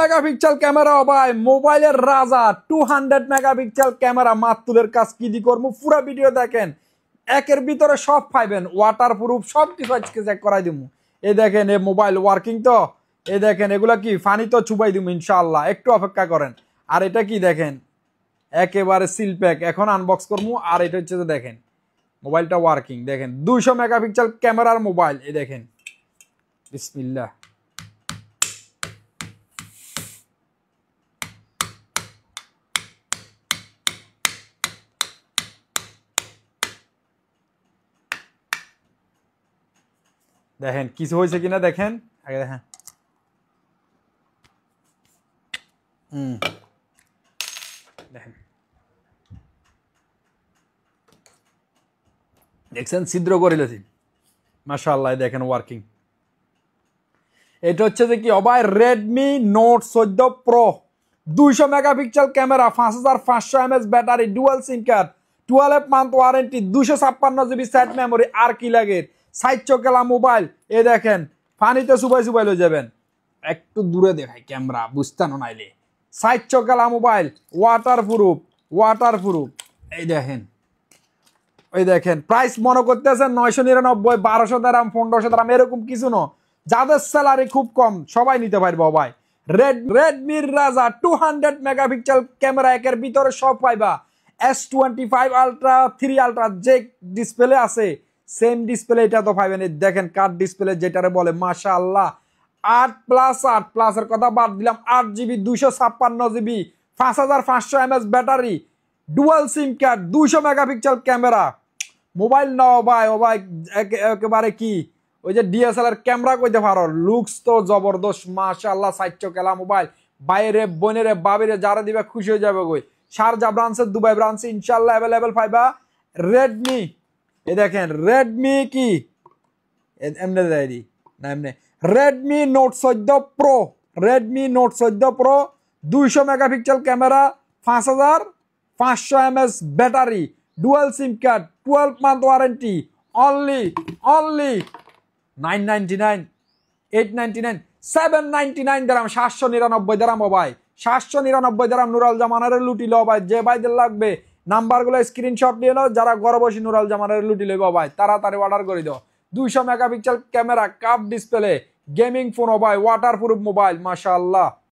megapixel camera ভাই মোবাইলের রাজা 200 মেগাপিক্সেল ক্যামেরা মাত্তুলের কাজ কি দি করবো পুরো ভিডিও দেখেন একের ভিতরে সব পাইবেন ওয়াটারপ্রুফ সব কিছু আজকে চেক করাই দিমু এই দেখেন এই মোবাইল ওয়ার্কিং তো এই দেখেন এগুলা কি ফানি তো চুবাই দিমু ইনশাআল্লাহ একটু অপেক্ষা করেন আর এটা কি দেখেন একেবারে সিল প্যাক এখন আনবক্স করবো আর এটা হচ্ছে যে দেখেন মোবাইলটা ওয়ার্কিং দেখেন 200 মেগাপিক্সেল ক্যামেরার মোবাইল এই দেখেন বিসমিল্লাহ দেখেন কিছু হয়েছে কিনা দেখেন আগে দেখেন দেখেন দেখছেন ছিদ্র করে লেছি মাশাআল্লাহ দেখেন ওয়ার্কিং এটা হচ্ছে যে কি ভাই Redmi Note 14 Pro 200 megapixel camera 5500 mAh battery dual SIM card 12 month warranty 256 GB set memory আর কি লাগে সাইড চকেলা মোবাইল এই দেখেন পানিতে সুবাই সুবাই লয়ে যাবেন একটু দূরে দেখাই ক্যামেরা বুঝতানো নাইলে সাইড চকেলা মোবাইল ওয়াটারপ্রুফ এই দেখেন প্রাইস মনে করতেছেন 999 1200 দিরহাম 1500 দিরহাম এরকম কিছু না যাদের স্যালারি খুব কম সবাই নিতে পারবে ভাই Redmi রাজা 200 মেগাপিক্সেল ক্যামেরা একের ভিতরে সব পাইবা S25 আলট্রা 3 আলট্রা যে ডিসপ্লে আছে সেম ডিসপ্লে এটা তো পাইবেন দেখেন কার্ড ডিসপ্লে যেটারে বলে মাশাআল্লাহ 8+8 এর কথা বাদ দিলাম 8GB 256GB 5500 mAh battery dual SIM card 200 megapixel camera mobile নাও ভাই ও ভাই একেবারে কি ওই যে ডিএসএলআর ক্যামেরা কইতে পারো লুকস তো জবরদস্ত মাশাআল্লাহ সাইটচো কেলা মোবাইল বাইরে বনেরে বাবিরে যারা দিবা খুশি হয়ে যাবে কই শারজা ব্রাঞ্চে দুবাই ব্রাঞ্চে ইনশাআল্লাহ अवेलेबल পাইবা Redmi এই দেখেন Redmi কি এমনে দেই দি না এমনে Redmi Note 14 Pro 200 megapixel camera 5500 mAh battery dual SIM card 12 month warranty only 999 899 799 দিরহাম 799 দিরহাম ভাই 799 দিরহাম নুরাল জামানের লুটি লো ভাই যে ভাইদের লাগবে নাম্বারগুলো স্ক্রিনশট নিয়ে নাও যারা ঘরে বসে নুরাল জামানের লুটি লইবা ভাই তাড়াতাড়ি অর্ডার করে দাও 200 megapixel camera cup display gaming phone ভাই ওয়াটারপ্রুফ মোবাইল মাশাআল্লাহ